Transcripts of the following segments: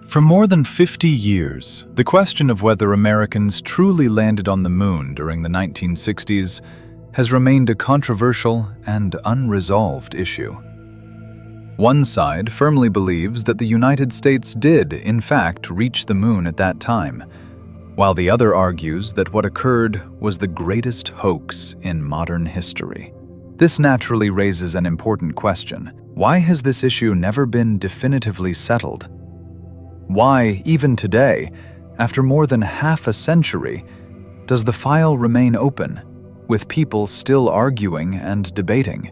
For more than 50 years, the question of whether Americans truly landed on the moon during the 1960s has remained a controversial and unresolved issue. One side firmly believes that the United States did, in fact, reach the moon at that time, while the other argues that what occurred was the greatest hoax in modern history. This naturally raises an important question. Why has this issue never been definitively settled? Why, even today, after more than half a century, does the file remain open, with people still arguing and debating?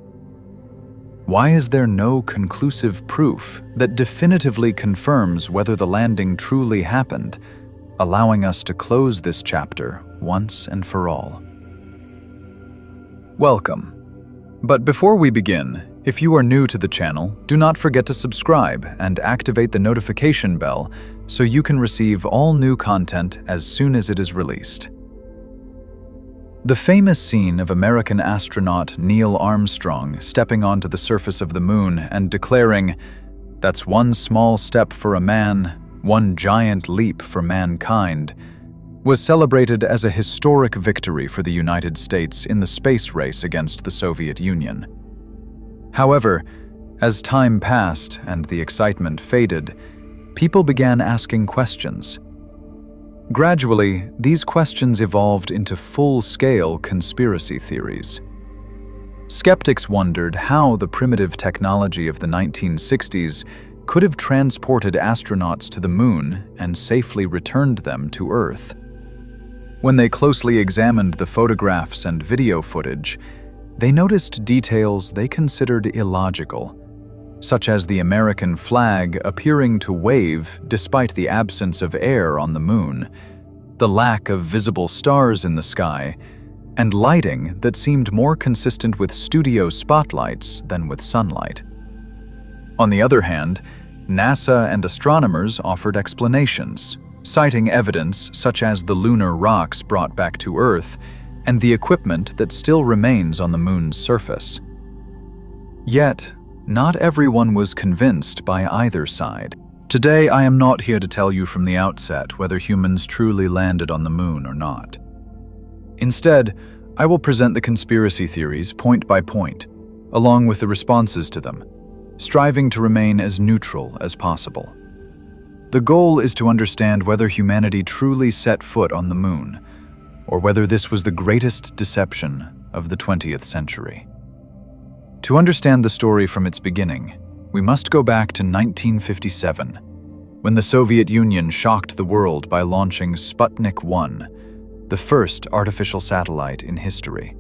Why is there no conclusive proof that definitively confirms whether the landing truly happened, allowing us to close this chapter once and for all? Welcome. But before we begin, if you are new to the channel, do not forget to subscribe and activate the notification bell so you can receive all new content as soon as it is released. The famous scene of American astronaut Neil Armstrong stepping onto the surface of the moon and declaring, "That's one small step for a man, one giant leap for mankind," was celebrated as a historic victory for the United States in the space race against the Soviet Union. However, as time passed and the excitement faded, people began asking questions. Gradually, these questions evolved into full-scale conspiracy theories. Skeptics wondered how the primitive technology of the 1960s could have transported astronauts to the moon and safely returned them to Earth. When they closely examined the photographs and video footage, they noticed details they considered illogical, such as the American flag appearing to wave despite the absence of air on the moon, the lack of visible stars in the sky, and lighting that seemed more consistent with studio spotlights than with sunlight. On the other hand, NASA and astronomers offered explanations, citing evidence such as the lunar rocks brought back to Earth and the equipment that still remains on the moon's surface. Yet, not everyone was convinced by either side. Today, I am not here to tell you from the outset whether humans truly landed on the moon or not. Instead, I will present the conspiracy theories point by point, along with the responses to them, striving to remain as neutral as possible. The goal is to understand whether humanity truly set foot on the moon, or whether this was the greatest deception of the 20th century. To understand the story from its beginning, we must go back to 1957, when the Soviet Union shocked the world by launching Sputnik 1, the first artificial satellite in history.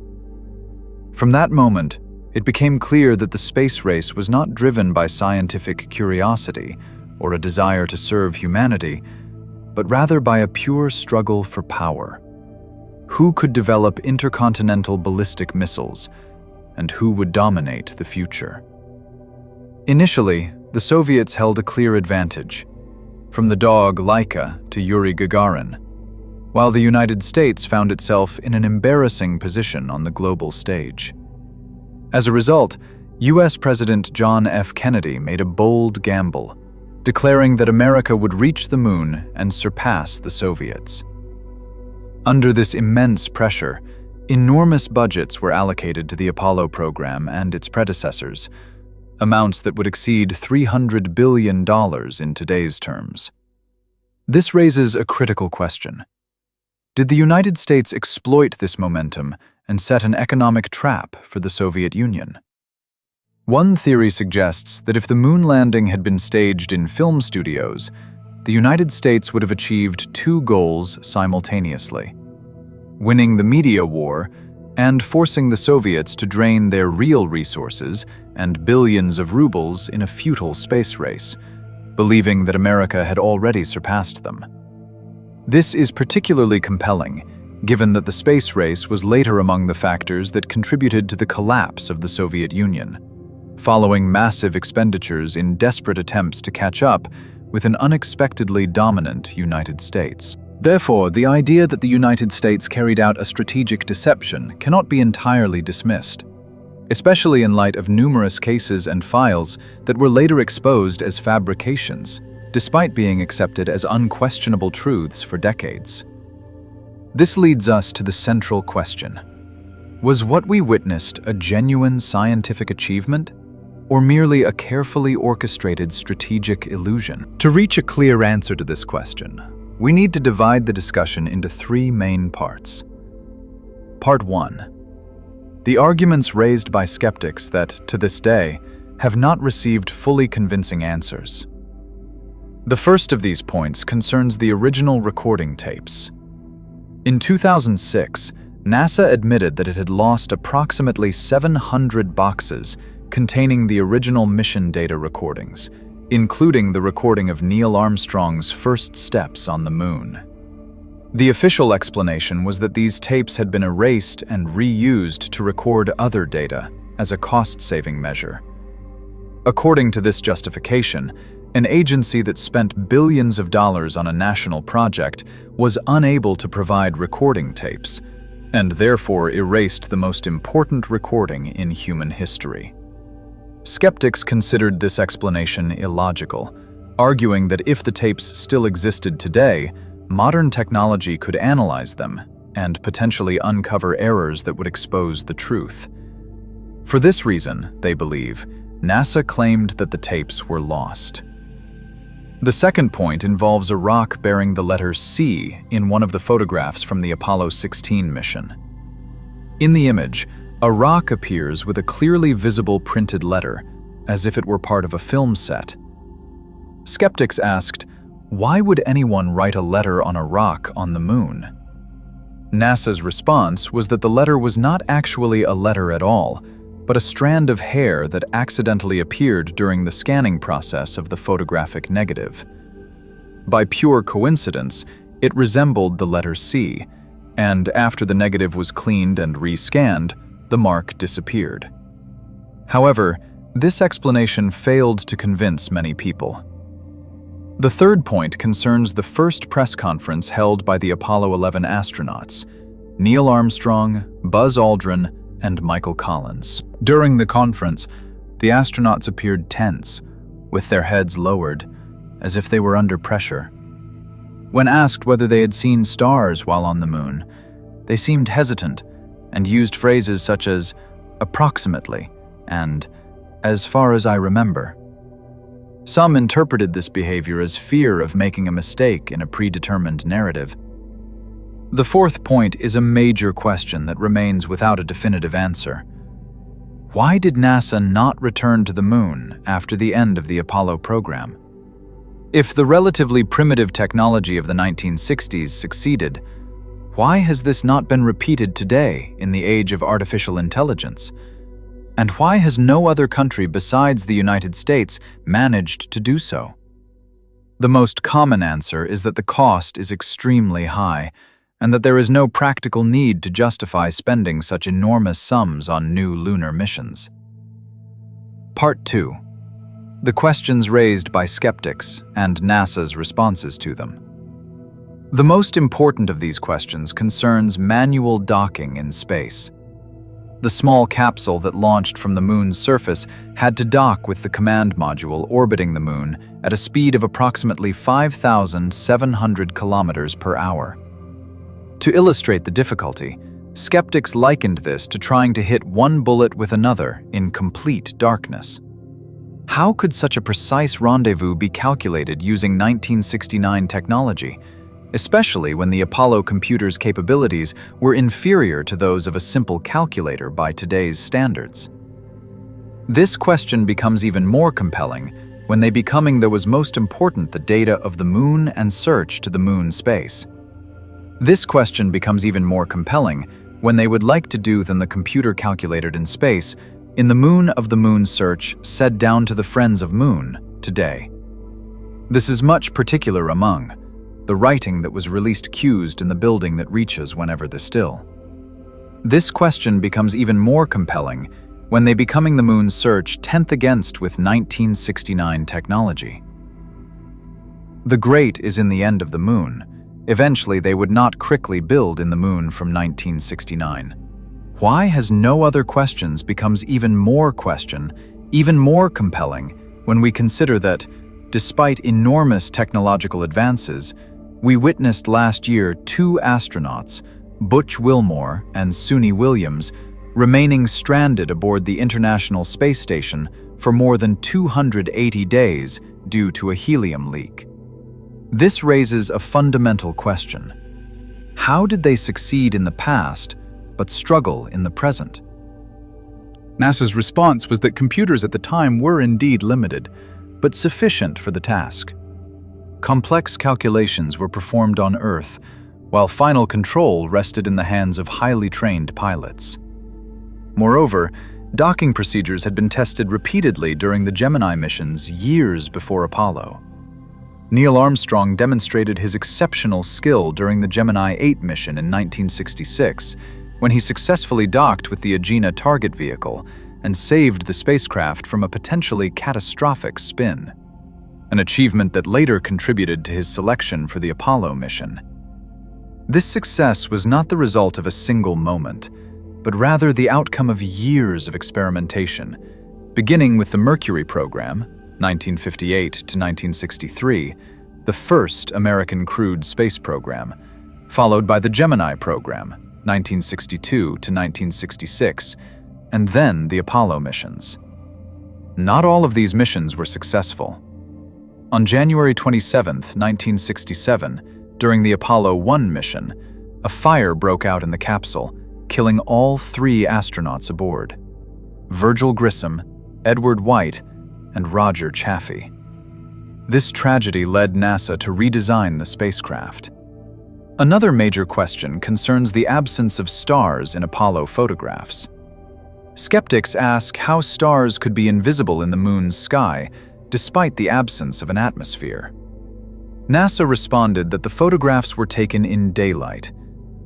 From that moment, it became clear that the space race was not driven by scientific curiosity or a desire to serve humanity, but rather by a pure struggle for power. Who could develop intercontinental ballistic missiles, and who would dominate the future? Initially, the Soviets held a clear advantage, from the dog Laika to Yuri Gagarin, while the United States found itself in an embarrassing position on the global stage. As a result, US President John F. Kennedy made a bold gamble, declaring that America would reach the moon and surpass the Soviets. Under this immense pressure, enormous budgets were allocated to the Apollo program and its predecessors, amounts that would exceed $300 billion in today's terms. This raises a critical question. Did the United States exploit this momentum and set an economic trap for the Soviet Union? One theory suggests that if the moon landing had been staged in film studios, the United States would have achieved two goals simultaneously: winning the media war and forcing the Soviets to drain their real resources and billions of rubles in a futile space race, believing that America had already surpassed them. This is particularly compelling, given that the space race was later among the factors that contributed to the collapse of the Soviet Union, following massive expenditures in desperate attempts to catch up with an unexpectedly dominant United States. Therefore, the idea that the United States carried out a strategic deception cannot be entirely dismissed, especially in light of numerous cases and files that were later exposed as fabrications, despite being accepted as unquestionable truths for decades. This leads us to the central question. Was what we witnessed a genuine scientific achievement, or merely a carefully orchestrated strategic illusion? To reach a clear answer to this question, we need to divide the discussion into three main parts. Part 1. The arguments raised by skeptics that, to this day, have not received fully convincing answers. The first of these points concerns the original recording tapes. In 2006, NASA admitted that it had lost approximately 700 boxes containing the original mission data recordings, including the recording of Neil Armstrong's first steps on the moon. The official explanation was that these tapes had been erased and reused to record other data as a cost-saving measure. According to this justification, an agency that spent billions of dollars on a national project was unable to provide recording tapes, and therefore erased the most important recording in human history. Skeptics considered this explanation illogical, arguing that if the tapes still existed today, modern technology could analyze them and potentially uncover errors that would expose the truth. For this reason, they believe, NASA claimed that the tapes were lost. The second point involves a rock bearing the letter C in one of the photographs from the Apollo 16 mission. In the image, a rock appears with a clearly visible printed letter, as if it were part of a film set. Skeptics asked, why would anyone write a letter on a rock on the moon? NASA's response was that the letter was not actually a letter at all, but a strand of hair that accidentally appeared during the scanning process of the photographic negative. By pure coincidence, it resembled the letter C, and after the negative was cleaned and rescanned, the mark disappeared. However, this explanation failed to convince many people. The third point concerns the first press conference held by the Apollo 11 astronauts, Neil Armstrong, Buzz Aldrin, and Michael Collins. During the conference, the astronauts appeared tense, with their heads lowered, as if they were under pressure. When asked whether they had seen stars while on the moon, they seemed hesitant and used phrases such as approximately and as far as I remember. Some interpreted this behavior as fear of making a mistake in a predetermined narrative. The fourth point is a major question that remains without a definitive answer. Why did NASA not return to the moon after the end of the Apollo program? If the relatively primitive technology of the 1960s succeeded, why has this not been repeated today in the age of artificial intelligence? And why has no other country besides the United States managed to do so? The most common answer is that the cost is extremely high, and that there is no practical need to justify spending such enormous sums on new lunar missions. Part 2. The questions raised by skeptics and NASA's responses to them. The most important of these questions concerns manual docking in space. The small capsule that launched from the moon's surface had to dock with the command module orbiting the moon at a speed of approximately 5,700 kilometers per hour. To illustrate the difficulty, skeptics likened this to trying to hit one bullet with another in complete darkness. How could such a precise rendezvous be calculated using 1969 technology, especially when the Apollo computer's capabilities were inferior to those of a simple calculator by today's standards? This question becomes even more compelling when they becoming that was most important the data of the moon and search to the moon space. This question becomes even more compelling when they would like to do than the computer calculated in space in the moon of the moon search said down to the friends of moon today. This is much particular among the writing that was released accused in the building that reaches whenever the still. This question becomes even more compelling when they becoming the moon search 10th against with 1969 technology. The great is in the end of the moon. Eventually they would not quickly build in the moon from 1969. Why has no other questions becomes even more compelling when we consider that, Despite enormous technological advances, we witnessed last year 2 astronauts, Butch Wilmore and Suni Williams, remaining stranded aboard the International Space Station for more than 280 days due to a helium leak. This raises a fundamental question. How did they succeed in the past but struggle in the present? NASA's response was that computers at the time were indeed limited, but sufficient for the task. Complex calculations were performed on Earth, while final control rested in the hands of highly trained pilots. Moreover, docking procedures had been tested repeatedly during the Gemini missions years before Apollo. Neil Armstrong demonstrated his exceptional skill during the Gemini 8 mission in 1966, when he successfully docked with the Agena target vehicle and saved the spacecraft from a potentially catastrophic spin, an achievement that later contributed to his selection for the Apollo mission. This success was not the result of a single moment, but rather the outcome of years of experimentation, beginning with the Mercury program, 1958 to 1963, the first American crewed space program, followed by the Gemini program, 1962 to 1966, and then the Apollo missions. Not all of these missions were successful. On January 27, 1967, during the Apollo 1 mission, a fire broke out in the capsule, killing all 3 astronauts aboard: Virgil Grissom, Edward White, and Roger Chaffee. This tragedy led NASA to redesign the spacecraft. Another major question concerns the absence of stars in Apollo photographs. Skeptics ask how stars could be invisible in the moon's sky, despite the absence of an atmosphere. NASA responded that the photographs were taken in daylight,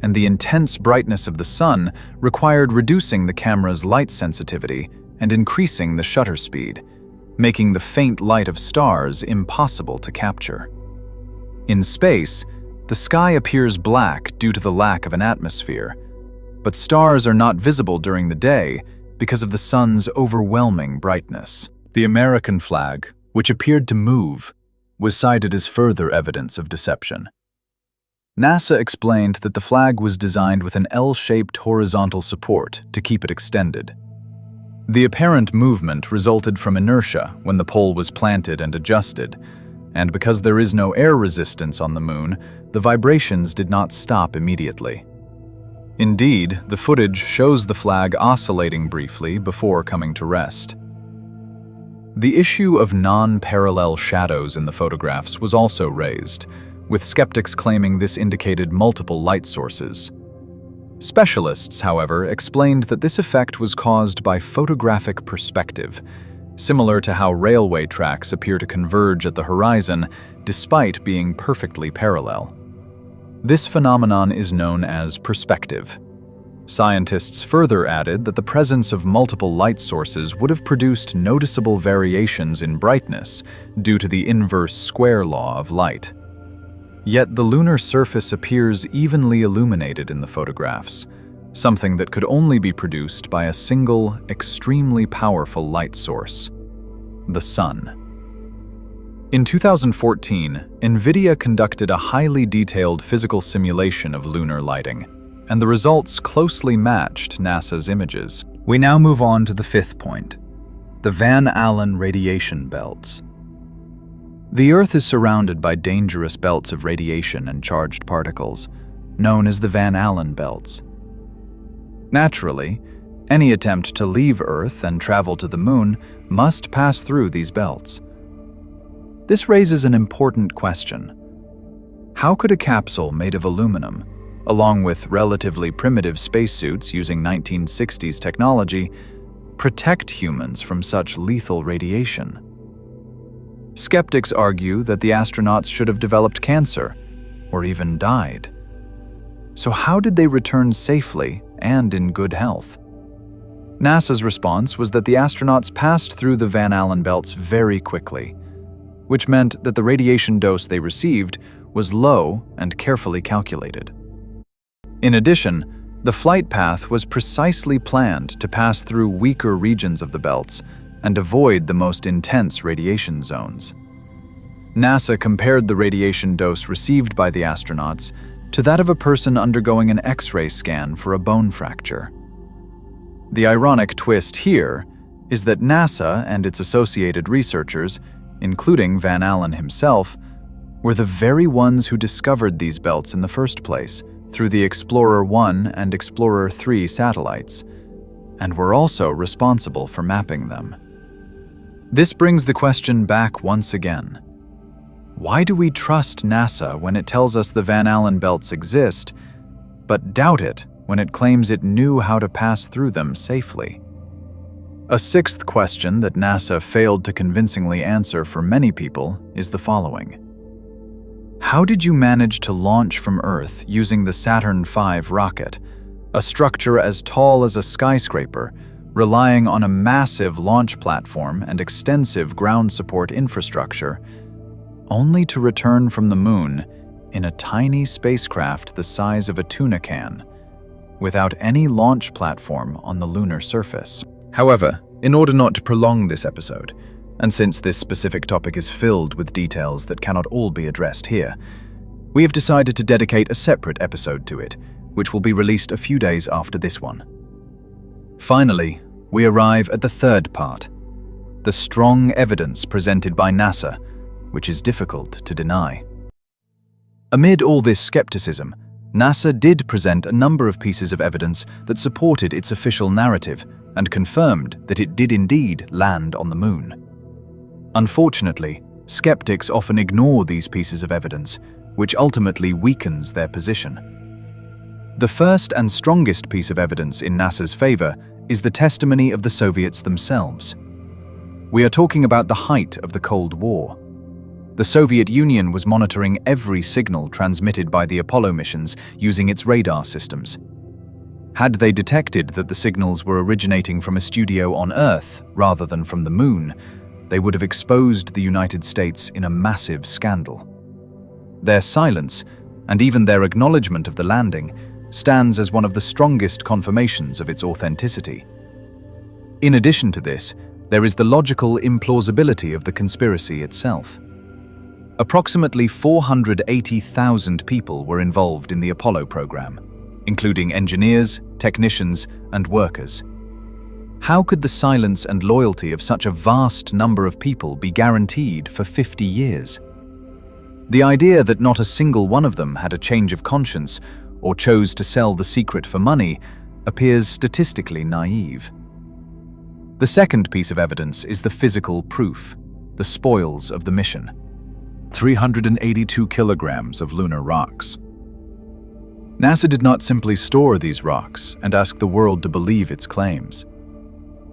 and the intense brightness of the sun required reducing the camera's light sensitivity and increasing the shutter speed, making the faint light of stars impossible to capture. In space, the sky appears black due to the lack of an atmosphere, but stars are not visible during the day because of the sun's overwhelming brightness. The American flag, which appeared to move, was cited as further evidence of deception. NASA explained that the flag was designed with an L-shaped horizontal support to keep it extended. The apparent movement resulted from inertia when the pole was planted and adjusted, and because there is no air resistance on the moon, the vibrations did not stop immediately. Indeed, the footage shows the flag oscillating briefly before coming to rest. The issue of non-parallel shadows in the photographs was also raised, with skeptics claiming this indicated multiple light sources. Specialists, however, explained that this effect was caused by photographic perspective, similar to how railway tracks appear to converge at the horizon despite being perfectly parallel. This phenomenon is known as perspective. Scientists further added that the presence of multiple light sources would have produced noticeable variations in brightness due to the inverse square law of light. Yet the lunar surface appears evenly illuminated in the photographs, something that could only be produced by a single, extremely powerful light source: the sun. In 2014, NVIDIA conducted a highly detailed physical simulation of lunar lighting, and the results closely matched NASA's images. We now move on to the 5th point: the Van Allen radiation belts. The Earth is surrounded by dangerous belts of radiation and charged particles, known as the Van Allen belts. Naturally, any attempt to leave Earth and travel to the Moon must pass through these belts. This raises an important question. How could a capsule made of aluminum, along with relatively primitive spacesuits using 1960s technology, protect humans from such lethal radiation? Skeptics argue that the astronauts should have developed cancer, or even died. So how did they return safely and in good health? NASA's response was that the astronauts passed through the Van Allen belts very quickly, which meant that the radiation dose they received was low and carefully calculated. In addition, the flight path was precisely planned to pass through weaker regions of the belts and avoid the most intense radiation zones. NASA compared the radiation dose received by the astronauts to that of a person undergoing an X-ray scan for a bone fracture. The ironic twist here is that NASA and its associated researchers, including Van Allen himself, were the very ones who discovered these belts in the first place through the Explorer 1 and Explorer 3 satellites, and were also responsible for mapping them. This brings the question back once again. Why do we trust NASA when it tells us the Van Allen belts exist, but doubt it when it claims it knew how to pass through them safely? A sixth question that NASA failed to convincingly answer for many people is the following. How did you manage to launch from Earth using the Saturn V rocket, a structure as tall as a skyscraper, relying on a massive launch platform and extensive ground support infrastructure, only to return from the Moon in a tiny spacecraft the size of a tuna can, without any launch platform on the lunar surface? However, in order not to prolong this episode, and since this specific topic is filled with details that cannot all be addressed here, we have decided to dedicate a separate episode to it, which will be released a few days after this one. Finally, we arrive at the third part, the strong evidence presented by NASA, which is difficult to deny. Amid all this skepticism, NASA did present a number of pieces of evidence that supported its official narrative and confirmed that it did indeed land on the Moon. Unfortunately, skeptics often ignore these pieces of evidence, which ultimately weakens their position. The first and strongest piece of evidence in NASA's favor is the testimony of the Soviets themselves. We are talking about the height of the Cold War. The Soviet Union was monitoring every signal transmitted by the Apollo missions using its radar systems. Had they detected that the signals were originating from a studio on Earth rather than from the Moon, they would have exposed the United States in a massive scandal. Their silence, and even their acknowledgement of the landing, stands as one of the strongest confirmations of its authenticity. In addition to this, there is the logical implausibility of the conspiracy itself. Approximately 480,000 people were involved in the Apollo program, including engineers, technicians, and workers. How could the silence and loyalty of such a vast number of people be guaranteed for 50 years? The idea that not a single one of them had a change of conscience or chose to sell the secret for money appears statistically naive. The second piece of evidence is the physical proof, the spoils of the mission. 382 kilograms of lunar rocks. NASA did not simply store these rocks and ask the world to believe its claims.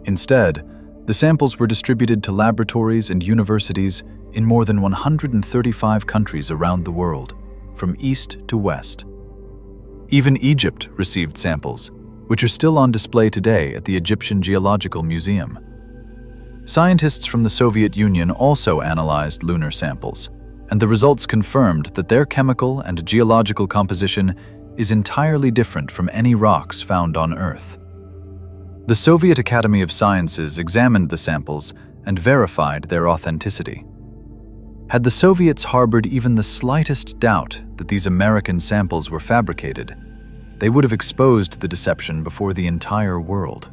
Instead, the samples were distributed to laboratories and universities in more than 135 countries around the world, from east to west. Even Egypt received samples, which are still on display today at the Egyptian Geological Museum. Scientists from the Soviet Union also analyzed lunar samples, and the results confirmed that their chemical and geological composition is entirely different from any rocks found on Earth. The Soviet Academy of Sciences examined the samples and verified their authenticity. Had the Soviets harbored even the slightest doubt that these American samples were fabricated, they would have exposed the deception before the entire world.